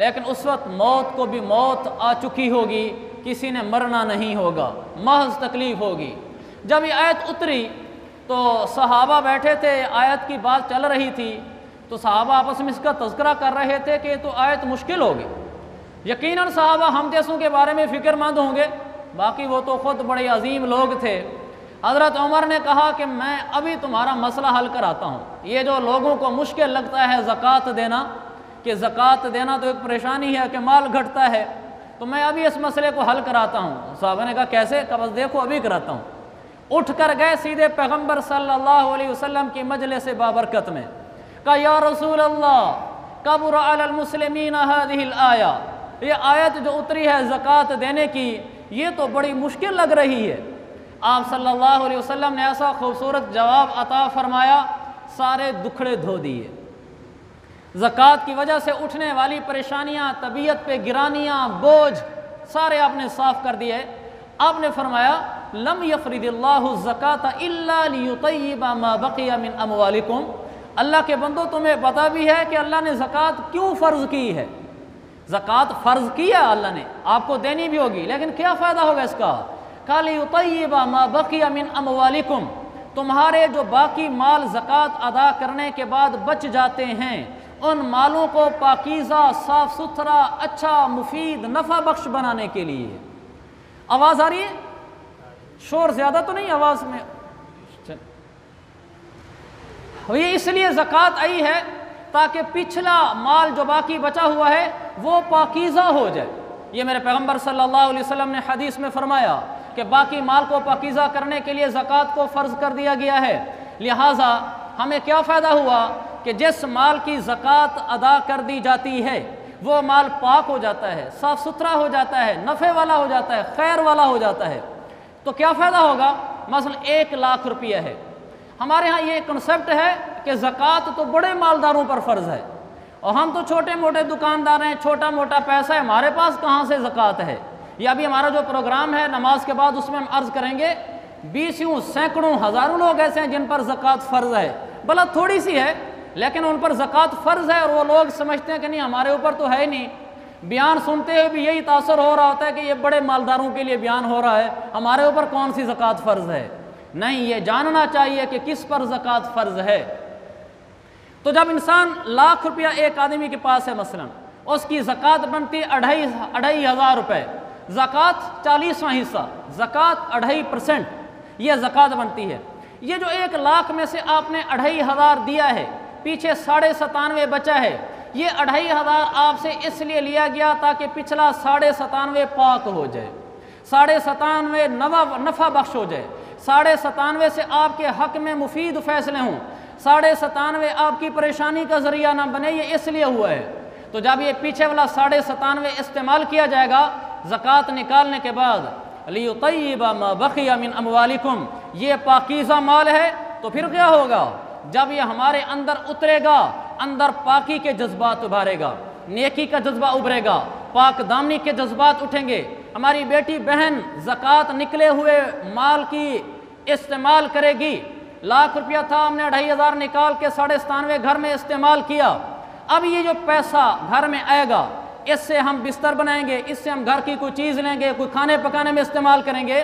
لیکن اس وقت موت کو بھی موت آ چکی ہوگی، کسی نے مرنا نہیں ہوگا، محض تکلیف ہوگی۔ جب یہ آیت اتری تو صحابہ بیٹھے تھے، آیت کی بات چل رہی تھی، تو صحابہ آپس میں اس کا تذکرہ کر رہے تھے کہ تو آیت مشکل ہوگی۔ یقیناً صحابہ ہم جیسوں کے بارے میں فکر مند ہوں گے، باقی وہ تو خود بڑے عظیم لوگ تھے۔ حضرت عمر نے کہا کہ میں ابھی تمہارا مسئلہ حل کراتا ہوں، یہ جو لوگوں کو مشکل لگتا ہے زکوٰۃ دینا، کہ زکوٰۃ دینا تو ایک پریشانی ہے کہ مال گھٹتا ہے، تو میں ابھی اس مسئلے کو حل کراتا ہوں۔ صحابہ نے کہا کیسے؟ کہ بس دیکھو ابھی کراتا ہوں۔ اٹھ کر گئے سیدھے پیغمبر صلی اللہ علیہ وسلم کی مجلس بابرکت میں، کہا یا رسول اللہ کبر علی المسلمین هذه الآیہ، یہ آیت جو اتری ہے زکوٰۃ دینے کی، یہ تو بڑی مشکل لگ رہی ہے۔ آپ صلی اللہ علیہ وسلم نے ایسا خوبصورت جواب عطا فرمایا، سارے دکھڑے دھو دیے۔ زکوٰۃ کی وجہ سے اٹھنے والی پریشانیاں، طبیعت پہ گرانیاں، بوجھ، سارے آپ نے صاف کر دیے۔ آپ نے فرمایا لم یفرض اللہ الزکوٰۃ الا لیطیب ما بقی من اموالکم، اللہ کے بندو تمہیں پتہ بھی ہے کہ اللہ نے زکوٰۃ کیوں فرض کی ہے۔ زکوٰۃ فرض کیا اللہ نے، آپ کو دینی بھی ہوگی، لیکن کیا فائدہ ہوگا اس کا؟ قال لیطیب ما بقی من اموالکم، تمہارے جو باقی مال زکوٰۃ ادا کرنے کے بعد بچ جاتے ہیں، ان مالوں کو پاکیزہ، صاف ستھرا، اچھا، مفید، نفع بخش بنانے کے لیے۔ آواز آ رہی ہے؟ شور زیادہ تو نہیں آواز میں؟ یہ اس لیے زکوٰۃ آئی ہے تاکہ پچھلا مال جو باقی بچا ہوا ہے وہ پاکیزہ ہو جائے۔ یہ میرے پیغمبر صلی اللہ علیہ وسلم نے حدیث میں فرمایا کہ باقی مال کو پاکیزہ کرنے کے لیے زکوٰۃ کو فرض کر دیا گیا ہے۔ لہٰذا ہمیں کیا فائدہ ہوا کہ جس مال کی زکوٰۃ ادا کر دی جاتی ہے وہ مال پاک ہو جاتا ہے، صاف ستھرا ہو جاتا ہے، نفع والا ہو جاتا ہے، خیر والا ہو جاتا ہے۔ تو کیا فائدہ ہوگا؟ مثلا 1 لاکھ روپیہ ہے، ہمارے ہاں یہ کنسیپٹ ہے کہ زکوٰۃ تو بڑے مالداروں پر فرض ہے، اور ہم تو چھوٹے موٹے دکاندار ہیں، چھوٹا موٹا پیسہ ہے، ہمارے پاس کہاں سے زکوٰۃ ہے؟ یا ابھی ہمارا جو پروگرام ہے نماز کے بعد، اس میں ہم عرض کریں گے 20 سینکڑوں ہزاروں لوگ ایسے ہیں جن پر زکوٰۃ فرض ہے، بھلا تھوڑی سی ہے لیکن ان پر زکوٰۃ فرض ہے، اور وہ لوگ سمجھتے ہیں کہ نہیں ہمارے اوپر تو ہے نہیں۔ بیان سنتے ہوئے بھی یہی تاثر ہو رہا ہوتا ہے کہ یہ بڑے مالداروں کے لیے بیان ہو رہا ہے، ہمارے اوپر کون سی زکوٰۃ فرض ہے؟ نہیں، یہ جاننا چاہیے کہ کس پر زکوٰۃ فرض ہے۔ تو جب انسان 1 لاکھ روپیہ ایک آدمی کے پاس ہے، مثلا اس کی زکوٰۃ بنتی 2,500 روپے، زکوٰۃ 40واں حصہ، زکوٰۃ 2.5% یہ زکوٰۃ بنتی ہے۔ یہ جو 1 لاکھ میں سے آپ نے 2,500 دیا ہے، پیچھے 97.5 بچا ہے، یہ 2,500 آپ سے اس لیے لیا گیا تاکہ پچھلا 97.5 پاک ہو جائے، 97.5 نفع بخش ہو جائے، 97.5 سے آپ کے حق میں مفید فیصلے ہوں، 97.5 آپ کی پریشانی کا ذریعہ نہ بنے، یہ اس لیے ہوا ہے۔ تو جب یہ پیچھے والا 97.5 استعمال کیا جائے گا زکوٰۃ نکالنے کے بعد، لیطیب ما بقی من اموالکم، یہ پاکیزہ مال ہے، تو پھر کیا ہوگا؟ جب یہ ہمارے اندر اترے گا، اندر پاکی کے جذبات ابھارے گا، نیکی کا جذبہ ابھرے گا، پاک دامنی کے جذبات اٹھیں گے، ہماری بیٹی بہن زکوٰۃ نکلے ہوئے مال کی استعمال کرے گی۔ 1 لاکھ روپیہ تھا، ہم نے 2,500 نکال کے 97.5 گھر میں استعمال کیا، اب یہ جو پیسہ گھر میں آئے گا، اس سے ہم بستر بنائیں گے، اس سے ہم گھر کی کوئی چیز لیں گے، کوئی کھانے پکانے میں استعمال کریں گے۔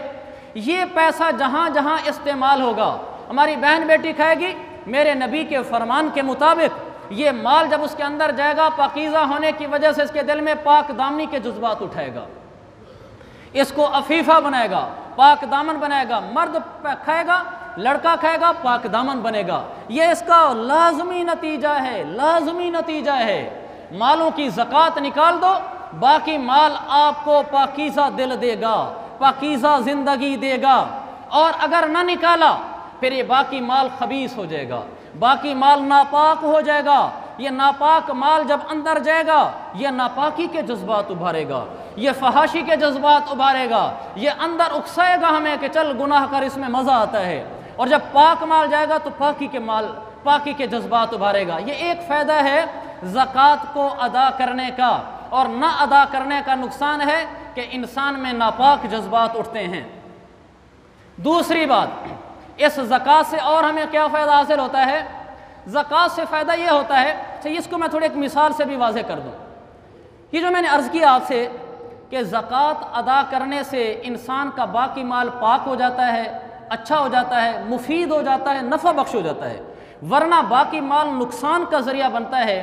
یہ پیسہ جہاں جہاں استعمال ہوگا، ہماری بہن بیٹی کھائے گی، میرے نبی کے فرمان کے مطابق یہ مال جب اس کے اندر جائے گا، پاکیزہ ہونے کی وجہ سے اس کے دل میں پاک دامنی کے جذبات اٹھائے گا، اس کو عفیفہ بنائے گا، پاک دامن بنائے گا، مرد کھائے گا، لڑکا کھائے گا، پاک دامن بنے گا۔ یہ اس کا لازمی نتیجہ ہے، لازمی نتیجہ ہے۔ مالوں کی زکوٰۃ نکال دو، باقی مال آپ کو پاکیزہ دل دے گا، پاکیزہ زندگی دے گا، اور اگر نہ نکالا پھر یہ باقی مال خبیث ہو جائے گا، باقی مال ناپاک ہو جائے گا۔ یہ ناپاک مال جب اندر جائے گا، یہ ناپاکی کے جذبات ابھارے گا، یہ فحاشی کے جذبات ابھارے گا، یہ اندر اکسائے گا ہمیں کہ چل گناہ کر، اس میں مزہ آتا ہے۔ اور جب پاک مال جائے گا تو پاکی کے جذبات ابھارے گا۔ یہ ایک فائدہ ہے زکوٰۃ کو ادا کرنے کا، اور نہ ادا کرنے کا نقصان ہے کہ انسان میں ناپاک جذبات اٹھتے ہیں۔ دوسری بات، اس زکوٰۃ سے اور ہمیں کیا فائدہ حاصل ہوتا ہے؟ زکوٰۃ سے فائدہ یہ ہوتا ہے، اس کو میں تھوڑی ایک مثال سے بھی واضح کر دوں۔ یہ جو میں نے عرض کیا آپ سے کہ زکوٰۃ ادا کرنے سے انسان کا باقی مال پاک ہو جاتا ہے، اچھا ہو جاتا ہے، مفید ہو جاتا ہے، نفع بخش ہو جاتا ہے، ورنہ باقی مال نقصان کا ذریعہ بنتا ہے،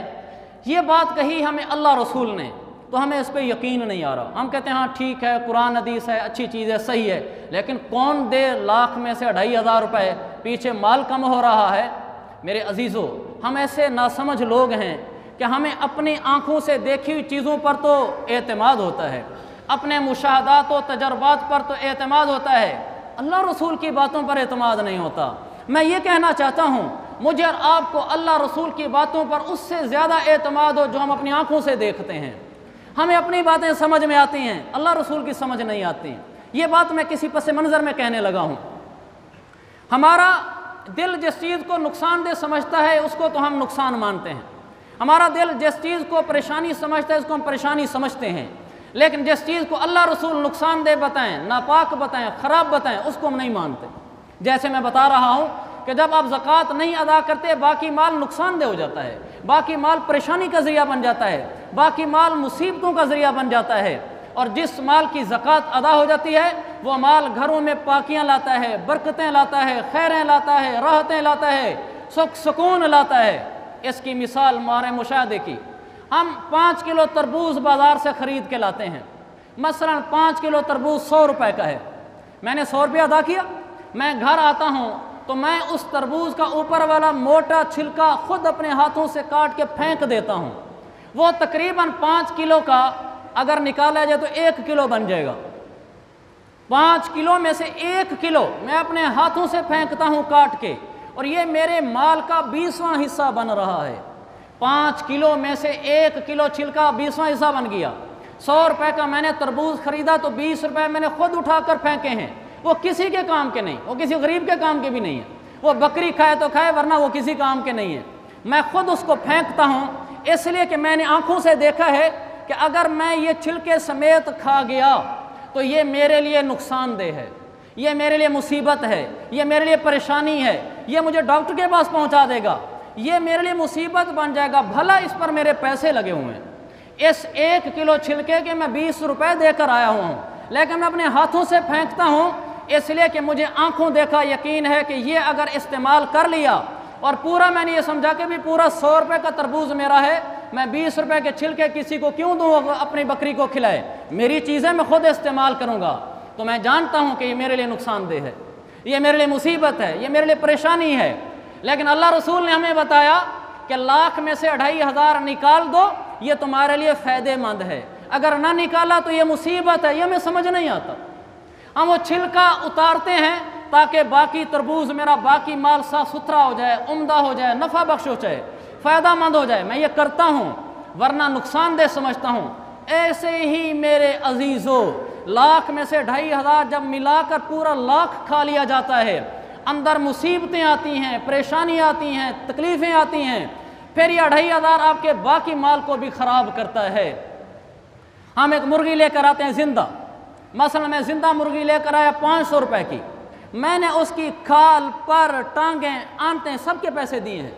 یہ بات کہی ہمیں اللہ رسول نے، تو ہمیں اس پہ یقین نہیں آ رہا۔ ہم کہتے ہیں ہاں ٹھیک ہے، قرآن حدیث ہے، اچھی چیز ہے، صحیح ہے، لیکن کون دے لاکھ میں سے 2500 روپے، پیچھے مال کم ہو رہا ہے۔ میرے عزیزو، ہم ایسے ناسمجھ لوگ ہیں کہ ہمیں اپنی آنکھوں سے دیکھی ہوئی چیزوں پر تو اعتماد ہوتا ہے، اپنے مشاہدات و تجربات پر تو اعتماد ہوتا ہے، اللہ رسول کی باتوں پر اعتماد نہیں ہوتا۔ میں یہ کہنا چاہتا ہوں مجھے اور آپ کو اللہ رسول کی باتوں پر اس سے زیادہ اعتماد ہو جو ہم اپنی آنکھوں سے دیکھتے ہیں۔ ہمیں اپنی باتیں سمجھ میں آتی ہیں، اللہ رسول کی سمجھ نہیں آتی۔ یہ بات میں کسی پس منظر میں کہنے لگا ہوں۔ ہمارا دل جس چیز کو نقصان دہ سمجھتا ہے اس کو تو ہم نقصان مانتے ہیں، ہمارا دل جس چیز کو پریشانی سمجھتا ہے اس کو ہم پریشانی سمجھتے ہیں، لیکن جس چیز کو اللہ رسول نقصان دہ بتائیں، ناپاک بتائیں، خراب بتائیں، اس کو ہم نہیں مانتے۔ جیسے میں بتا رہا ہوں کہ جب آپ زکوٰۃ نہیں ادا کرتے باقی مال نقصان دہ ہو جاتا ہے، باقی مال پریشانی کا ذریعہ بن جاتا ہے، باقی مال مصیبتوں کا ذریعہ بن جاتا ہے، اور جس مال کی زکوٰۃ ادا ہو جاتی ہے وہ مال گھروں میں پاکیاں لاتا ہے، برکتیں لاتا ہے، خیریں لاتا ہے، راحتیں لاتا ہے، سکون لاتا ہے۔ اس کی مثال ہمارے مشاہدے کی، ہم 5 کلو تربوز بازار سے خرید کے لاتے ہیں، مثلا 5 کلو تربوز 100 روپے کا ہے، میں نے 100 روپیہ ادا کیا، میں گھر آتا ہوں تو میں اس تربوز کا اوپر والا موٹا چھلکا خود اپنے ہاتھوں سے کاٹ کے پھینک دیتا ہوں، وہ تقریباً 5 کلو کا اگر نکالا جائے تو 1 کلو بن جائے گا۔ 5 کلو میں سے 1 کلو میں اپنے ہاتھوں سے پھینکتا ہوں کاٹ کے، اور یہ میرے مال کا 20واں حصہ بن رہا ہے۔ 5 کلو میں سے 1 کلو چھلکا 20واں حصہ بن گیا۔ 100 روپے کا میں نے تربوز خریدا تو 20 روپے میں نے خود اٹھا کر پھینکے ہیں، وہ کسی کے کام کے نہیں، وہ کسی غریب کے کام کے بھی نہیں ہے، وہ بکری کھائے تو کھائے ورنہ وہ کسی کام کے نہیں ہے، میں خود اس کو پھینکتا ہوں، اس لیے کہ میں نے آنکھوں سے دیکھا ہے کہ اگر میں یہ چھلکے سمیت کھا گیا تو یہ میرے لیے نقصان دہ ہے، یہ میرے لیے مصیبت ہے، یہ میرے لیے پریشانی ہے، یہ مجھے ڈاکٹر کے پاس پہنچا دے گا، یہ میرے لیے مصیبت بن جائے گا، بھلا اس پر میرے پیسے لگے ہوئے ہیں، اس 1 کلو چھلکے کے میں 20 روپے دے کر آیا ہوں، لیکن میں اپنے ہاتھوں سے پھینکتا ہوں اس لیے کہ مجھے آنکھوں دیکھا یقین ہے کہ یہ اگر استعمال کر لیا اور پورا میں نے یہ سمجھا کہ بھی پورا 100 روپے کا تربوز میرا ہے، میں 20 روپے کے چھلکے کسی کو کیوں دوں اپنی بکری کو کھلائے، میری چیزیں میں خود استعمال کروں گا، تو میں جانتا ہوں کہ یہ میرے لیے نقصان دہ ہے، یہ میرے لیے مصیبت ہے، یہ میرے لیے پریشانی ہے، لیکن اللہ رسول نے ہمیں بتایا کہ لاکھ میں سے 2500 نکال دو، یہ تمہارے لیے فائدہ مند ہے، اگر نہ نکالا تو یہ مصیبت ہے، یہ ہمیں سمجھ نہیں آتا۔ ہم وہ چھلکا اتارتے ہیں تاکہ باقی تربوز میرا باقی مال صاف ستھرا ہو جائے، عمدہ ہو جائے، نفع بخش ہو جائے، فائدہ مند ہو جائے، میں یہ کرتا ہوں ورنہ نقصان دہ سمجھتا ہوں۔ ایسے ہی میرے عزیزو، لاکھ میں سے 2500 جب ملا کر پورا لاکھ کھا لیا جاتا ہے، اندر مصیبتیں آتی ہیں، پریشانیاں آتی ہیں، تکلیفیں آتی ہیں، پھر یہ 2500 آپ کے باقی مال کو بھی خراب کرتا ہے۔ ہم ایک مرغی لے کر آتے ہیں زندہ، مثلا میں زندہ مرغی لے کر آیا 500 روپے کی، میں نے اس کی کھال پر ٹانگیں آنتیں سب کے پیسے دیے ہیں،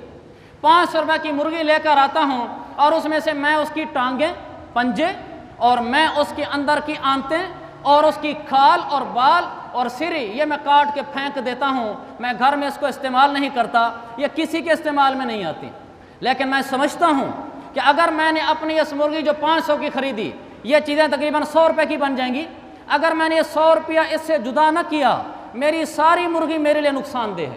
500 روپے کی مرغی لے کر آتا ہوں اور اس میں سے میں اس کی ٹانگیں، پنجے اور میں اس کے اندر کی آنتیں اور اس کی کھال اور بال اور سری یہ میں کاٹ کے پھینک دیتا ہوں، میں گھر میں اس کو استعمال نہیں کرتا، یہ کسی کے استعمال میں نہیں آتی، لیکن میں سمجھتا ہوں کہ اگر میں نے اپنی اس مرغی جو 500 کی خریدی، یہ چیزیں تقریباً 100 روپے کی بن جائیں گی، اگر میں نے 100 روپیہ اس سے جدا نہ کیا، میری ساری مرغی میرے لیے نقصان دہ ہے،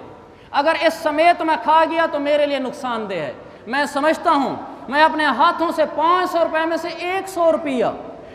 اگر اس سمیت میں کھا گیا تو میرے لیے نقصان دہ ہے۔ میں سمجھتا ہوں میں اپنے ہاتھوں سے 500 روپے میں سے 100 روپیہ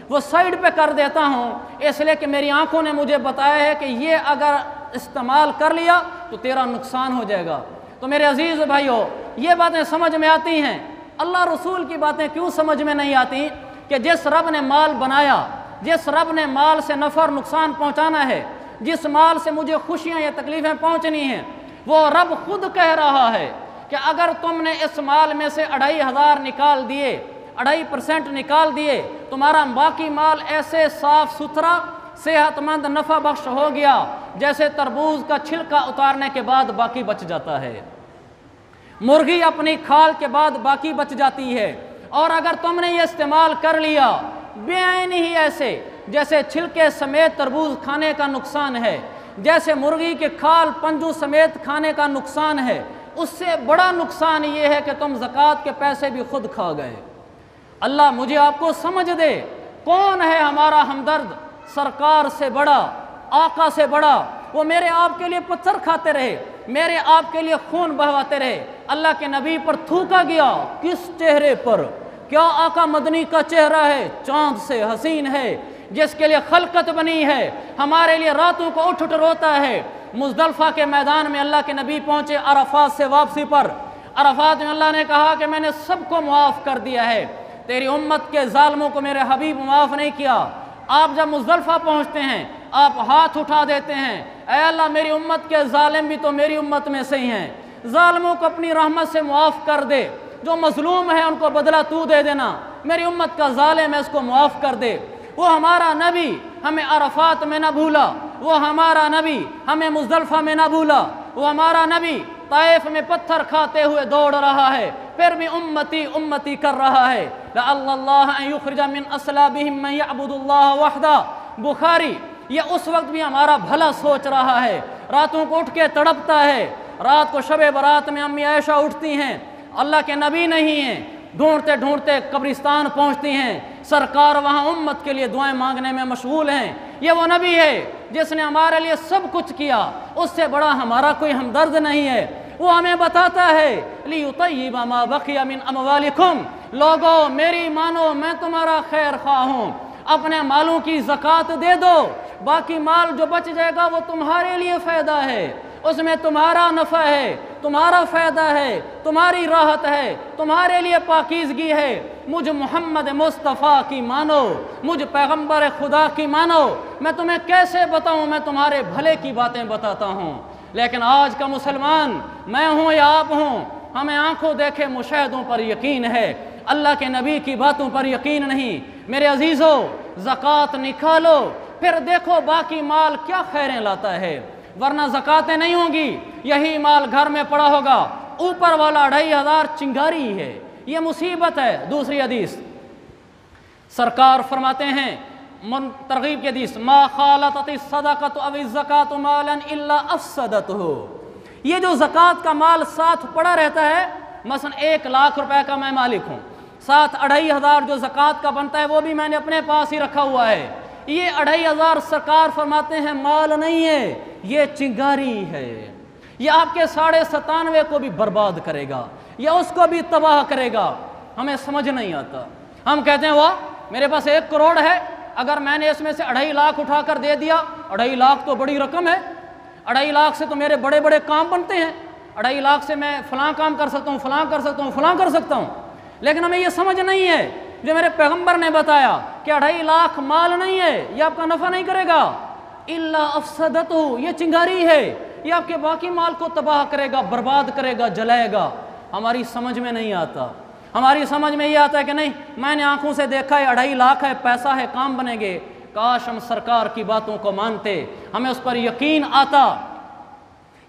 وہ سائڈ پہ کر دیتا ہوں، اس لیے کہ میری آنکھوں نے مجھے بتایا ہے کہ یہ اگر استعمال کر لیا تو تیرا نقصان ہو جائے گا۔ تو میرے عزیز بھائیو، یہ باتیں سمجھ میں آتی ہیں، اللہ رسول کی باتیں کیوں سمجھ میں نہیں آتی کہ جس رب نے مال بنایا، جس رب نے مال سے نفع اور نقصان پہنچانا ہے، جس مال سے مجھے خوشیاں یا تکلیفیں پہنچنی ہیں، وہ رب خود کہہ رہا ہے کہ اگر تم نے اس مال میں سے 2500 نکال دیے، 2.5% نکال دیے، تمہارا باقی مال ایسے صاف ستھرا صحت مند نفع بخش ہو گیا جیسے تربوز کا چھلکا اتارنے کے بعد باقی بچ جاتا ہے، مرغی اپنی کھال کے بعد باقی بچ جاتی ہے، اور اگر تم نے یہ استعمال کر لیا بعین ہی ایسے جیسے چھلکے سمیت تربوز کھانے کا نقصان ہے، جیسے مرغی کے کھال پنجو سمیت کھانے کا نقصان ہے، اس سے بڑا نقصان یہ ہے کہ تم زکوٰۃ کے پیسے بھی خود کھا گئے۔ اللہ مجھے آپ کو سمجھ دے، کون ہے ہمارا ہمدرد سرکار سے بڑا، آقا سے بڑا؟ وہ میرے آپ کے لیے پتھر کھاتے رہے، میرے آپ کے لیے خون بہواتے رہے، اللہ کے نبی پر تھوکا گیا، کس چہرے پر؟ کیا آقا مدنی کا چہرہ ہے چاند سے حسین ہے، جس کے لیے خلقت بنی ہے، ہمارے لیے راتوں کو اٹھ اٹھ روتا ہے۔ مزدلفہ کے میدان میں اللہ کے نبی پہنچے عرفات سے واپسی پر، عرفات میں اللہ نے کہا کہ میں نے سب کو معاف کر دیا ہے، تیری امت کے ظالموں کو میرے حبیب معاف نہیں کیا۔ آپ جب مزدلفہ پہنچتے ہیں آپ ہاتھ اٹھا دیتے ہیں، اے اللہ میری امت کے ظالم بھی تو میری امت میں سے ہی ہیں، ظالموں کو اپنی رحمت سے معاف کر دے، جو مظلوم ہیں ان کو بدلہ تو دے دینا، میری امت کا ظالم ہے اس کو معاف کر دے۔ وہ ہمارا نبی ہمیں عرفات میں نہ بھولا، وہ ہمارا نبی ہمیں مزدلفہ میں نہ بھولا، وہ ہمارا نبی طائف میں پتھر کھاتے ہوئے دوڑ رہا ہے، پھر بھی امتی امتی کر رہا ہے۔ لعل اللہ ان یخرج من اصلابہم من یعبد اللہ وحدہ، بخاری یہ اس وقت بھی ہمارا بھلا سوچ رہا ہے، راتوں کو اٹھ کے تڑپتا ہے۔ رات کو شب برات میں امی عائشہ اٹھتی ہیں، اللہ کے نبی نہیں ہیں، ڈھونڈتے ڈھونڈتے قبرستان پہنچتی ہیں، سرکار وہاں امت کے لیے دعائیں مانگنے میں مشغول ہیں۔ یہ وہ نبی ہے جس نے ہمارے لیے سب کچھ کیا، اس سے بڑا ہمارا کوئی ہمدرد نہیں ہے۔ وہ ہمیں بتاتا ہے لیطیب ما بقی من اموالکم، لوگو میری مانو میں تمہارا خیر خواہ ہوں، اپنے مالوں کی زکوٰۃ دے دو، باقی مال جو بچ جائے گا وہ تمہارے لیے فائدہ ہے، اس میں تمہارا نفع ہے، تمہارا فائدہ ہے، تمہاری راحت ہے، تمہارے لیے پاکیزگی ہے۔ مجھ محمد مصطفیٰ کی مانو، مجھ پیغمبر خدا کی مانو، میں تمہیں کیسے بتاؤں، میں تمہارے بھلے کی باتیں بتاتا ہوں۔ لیکن آج کا مسلمان میں ہوں یا آپ ہوں، ہمیں آنکھوں دیکھے مشاہدوں پر یقین ہے، اللہ کے نبی کی باتوں پر یقین نہیں۔ میرے عزیزو زکوٰۃ نکالو، پھر دیکھو باقی مال کیا خیریں لاتا ہے، ورنہ زکوٰۃیں نہیں ہوں گی، یہی مال گھر میں پڑا ہوگا، اوپر والا 2500 چنگاری ہے، یہ مصیبت ہے۔ دوسری حدیث سرکار فرماتے ہیں، ترغیب کی حدیث، ما خالطت الصدقۃ او الزکوٰۃ مالا الا افسدتہ، یہ جو زکوٰۃ کا مال ساتھ پڑا رہتا ہے، مثلا 1 لاکھ روپے کا میں مالک ہوں، ساتھ 2500 جو زکوٰۃ کا بنتا ہے وہ بھی میں نے اپنے پاس ہی رکھا ہوا ہے، یہ 2500 سرکار فرماتے ہیں مال نہیں ہے، یہ چنگاری ہے، یہ آپ کے 97.5 کو بھی برباد کرے گا، یا اس کو بھی تباہ کرے گا۔ ہمیں سمجھ نہیں آتا، ہم کہتے ہیں واہ میرے پاس 1 کروڑ ہے، اگر میں نے اس میں سے 2.5 لاکھ اٹھا کر دے دیا، 2.5 لاکھ تو بڑی رقم ہے، 2.5 لاکھ سے تو میرے بڑے بڑے کام بنتے ہیں، 2.5 لاکھ سے میں فلاں کام کر سکتا ہوں، فلاں کر سکتا ہوں، فلاں کر سکتا ہوں۔ لیکن ہمیں یہ سمجھ نہیں ہے جو میرے پیغمبر نے بتایا کہ 2.5 لاکھ مال نہیں ہے، یہ آپ کا نفع نہیں کرے گا، الا افسدتہ، یہ چنگاری ہے، یہ آپ کے باقی مال کو تباہ کرے گا، برباد کرے گا، جلائے گا۔ ہماری سمجھ میں نہیں آتا، ہماری سمجھ میں یہ آتا ہے کہ نہیں میں نے آنکھوں سے دیکھا ہے 2.5 لاکھ ہے، پیسہ ہے، کام بنیں گے۔ کاش ہم سرکار کی باتوں کو مانتے، ہمیں اس پر یقین آتا۔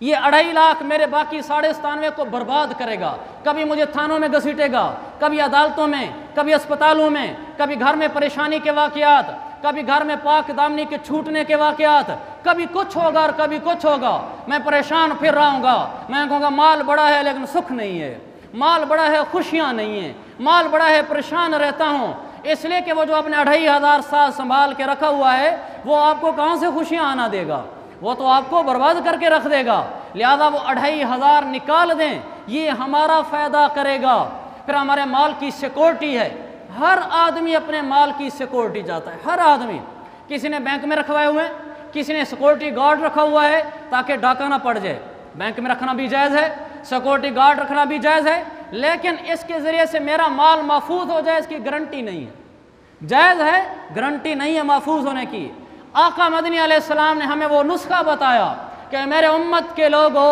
یہ 2.5 لاکھ میرے باقی 97.5 کو برباد کرے گا، کبھی مجھے تھانوں میں گھسیٹے گا، کبھی عدالتوں میں، کبھی اسپتالوں میں، کبھی گھر میں پریشانی کے واقعات، کبھی گھر میں پاک دامنی کے چھوٹنے کے واقعات، کبھی کچھ ہوگا اور کبھی کچھ ہوگا، میں پریشان پھر رہا ہوں گا، میں کہوں گا مال بڑا ہے لیکن سکھ نہیں ہے، مال بڑا ہے خوشیاں نہیں ہیں، مال بڑا ہے پریشان رہتا ہوں، اس لیے کہ وہ جو اپنے 2500 سال سنبھال کے رکھا ہوا ہے وہ آپ کو کہاں سے خوشیاں آنا دے گا، وہ تو آپ کو برباد کر کے رکھ دے گا، لہذا وہ 2500 نکال دیں، یہ ہمارا فائدہ کرے گا۔ پھر ہمارے مال کی سیکورٹی ہے، ہر آدمی اپنے مال کی سیکورٹی چاہتا ہے، ہر آدمی، کسی نے بینک میں رکھوائے ہوئے، کسی نے سیکورٹی گارڈ رکھا ہوا ہے تاکہ ڈاکہ نہ پڑ جائے، بینک میں رکھنا بھی جائز ہے، سیکورٹی گارڈ رکھنا بھی جائز ہے، لیکن اس کے ذریعے سے میرا مال محفوظ ہو جائے اس کی گارنٹی نہیں ہے، جائز ہے، گارنٹی نہیں ہے محفوظ ہونے کی۔ آقا مدنی علیہ السلام نے ہمیں وہ نسخہ بتایا کہ میرے امت کے لوگو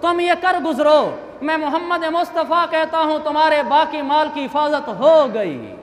تم یہ کر گزرو، میں محمد مصطفیٰ کہتا ہوں تمہارے باقی مال کی حفاظت ہو گئی۔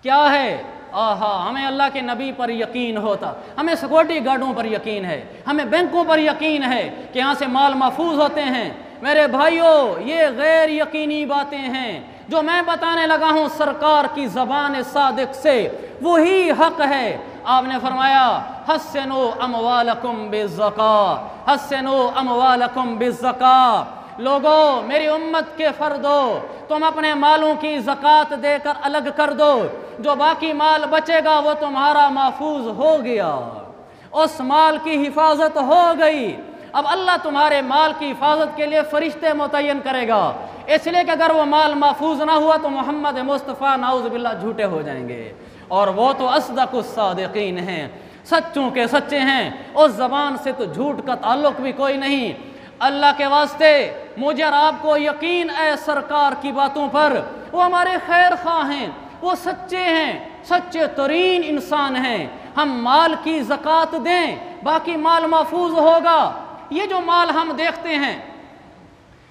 کیا ہے؟ آہا، ہمیں اللہ کے نبی پر یقین ہوتا، ہمیں سیکورٹی گارڈوں پر یقین ہے، ہمیں بینکوں پر یقین ہے کہ یہاں سے مال محفوظ ہوتے ہیں۔ میرے بھائیوں، یہ غیر یقینی باتیں ہیں، جو میں بتانے لگا ہوں سرکار کی زبان صادق سے وہی حق ہے۔ آپ نے فرمایا حسنوا اموالکم بالزکاۃ، حسنوا اموالکم بالزکاۃ، لوگو میری امت کے فردو تم اپنے مالوں کی زکوٰۃ دے کر الگ کر دو، جو باقی مال بچے گا وہ تمہارا محفوظ ہو گیا، اس مال کی حفاظت ہو گئی۔ اب اللہ تمہارے مال کی حفاظت کے لیے فرشتے متعین کرے گا، اس لیے کہ اگر وہ مال محفوظ نہ ہوا تو محمد مصطفیٰ نعوذ باللہ جھوٹے ہو جائیں گے، اور وہ تو اصدق الصادقین ہیں، سچوں کے سچے ہیں، اس زبان سے تو جھوٹ کا تعلق بھی کوئی نہیں۔ اللہ کے واسطے مجھے اور آپ کو یقین ہے سرکار کی باتوں پر، وہ ہمارے خیر خواہ ہیں، وہ سچے ہیں، سچے ترین انسان ہیں۔ ہم مال کی زکوٰۃ دیں، باقی مال محفوظ ہوگا۔ یہ جو مال ہم دیکھتے ہیں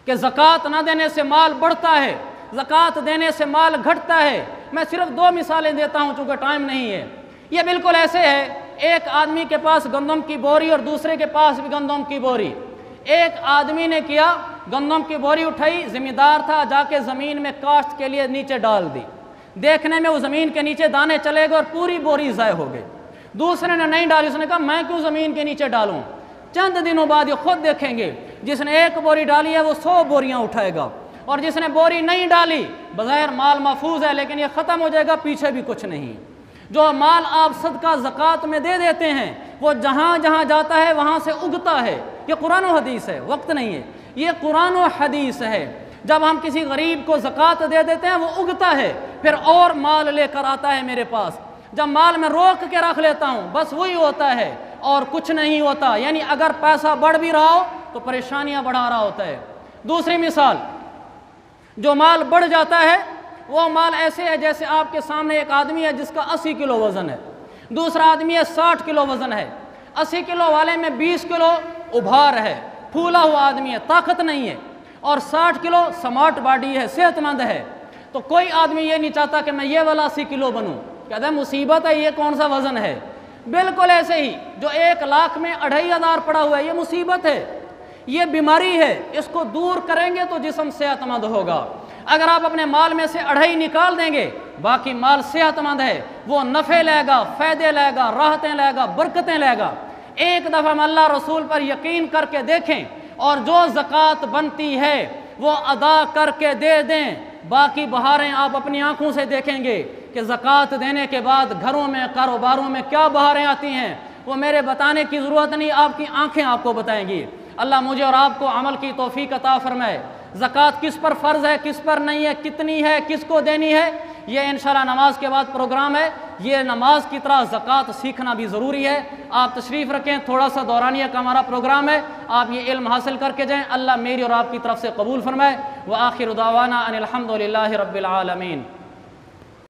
کہ زکوٰۃ نہ دینے سے مال بڑھتا ہے، زکوٰۃ دینے سے مال گھٹتا ہے، میں صرف 2 مثالیں دیتا ہوں چونکہ ٹائم نہیں ہے۔ یہ بالکل ایسے ہے، ایک آدمی کے پاس گندم کی بوری اور دوسرے کے پاس بھی گندم کی بوری۔ ایک آدمی نے کیا، گندم کی بوری اٹھائی، ذمہ دار تھا، جا کے زمین میں کاشت کے لیے نیچے ڈال دی، دیکھنے میں وہ زمین کے نیچے دانے چلے گئے اور پوری بوری ضائع ہو گئی۔ دوسرے نے نہیں ڈالی، اس نے کہا میں کیوں زمین کے نیچے ڈالوں، چند دنوں بعد یہ خود دیکھیں گے، جس نے 1 بوری ڈالی ہے وہ 100 بوریاں اٹھائے گا، اور جس نے بوری نہیں ڈالی بظاہر مال محفوظ ہے لیکن یہ ختم ہو جائے گا، پیچھے بھی کچھ نہیں۔ جو مال آپ صدقہ زکوٰۃ میں دے دیتے ہیں وہ جہاں جہاں جاتا ہے وہاں سے اگتا ہے۔ یہ قرآن و حدیث ہے، وقت نہیں ہے، یہ قرآن و حدیث ہے۔ جب ہم کسی غریب کو زکوٰۃ دے دیتے ہیں وہ اگتا ہے، پھر اور مال لے کر آتا ہے میرے پاس۔ جب مال میں روک کے رکھ لیتا ہوں بس وہی ہوتا ہے اور کچھ نہیں ہوتا، یعنی اگر پیسہ بڑھ بھی رہا ہو تو پریشانیاں بڑھا رہا ہوتا ہے۔ دوسری مثال، جو مال بڑھ جاتا ہے وہ مال ایسے ہے جیسے آپ کے سامنے ایک آدمی ہے جس کا 80 کلو وزن ہے، دوسرا آدمی ہے 60 کلو وزن ہے، 80 کلو والے میں 20 کلو ابھار ہے، پھولا ہوا آدمی ہے، طاقت نہیں ہے، اور 60 کلو سمارٹ باڈی ہے، صحت مند ہے۔ تو کوئی آدمی یہ نہیں چاہتا کہ میں یہ والا 80 کلو بنوں، کہتا ہے مصیبت ہے، یہ کون سا وزن ہے۔ بالکل ایسے ہی جو 1 لاکھ میں 2500 پڑا ہوا ہے یہ مصیبت ہے، یہ بیماری ہے، اس کو دور کریں گے تو جسم صحت مند ہوگا۔ اگر آپ اپنے مال میں سے 2.5 نکال دیں گے، باقی مال صحت مند ہے، وہ نفع لے گا، فائدے لے گا، راحتیں لے گا، برکتیں لے گا۔ ایک دفعہ ہم اللہ رسول پر یقین کر کے دیکھیں اور جو زکوٰۃ بنتی ہے وہ ادا کر کے دے دیں، باقی بہاریں آپ اپنی آنکھوں سے دیکھیں گے کہ زکوٰۃ دینے کے بعد گھروں میں، کاروباروں میں کیا بہاریں آتی ہیں، وہ میرے بتانے کی ضرورت نہیں، آپ کی آنکھیں آپ کو بتائیں گی۔ اللہ مجھے اور آپ کو عمل کی توفیق عطا فرمائے۔ زکوٰۃ کس پر فرض ہے، کس پر نہیں ہے، کتنی ہے، کس کو دینی ہے، یہ انشاءاللہ نماز کے بعد پروگرام ہے۔ یہ نماز کی طرح زکوٰۃ سیکھنا بھی ضروری ہے۔ آپ تشریف رکھیں، تھوڑا سا دورانیہ کا ہمارا پروگرام ہے، آپ یہ علم حاصل کر کے جائیں۔ اللہ میری اور آپ کی طرف سے قبول فرمائے۔ وآخر دعوانا ان الحمد للہ رب العالمین۔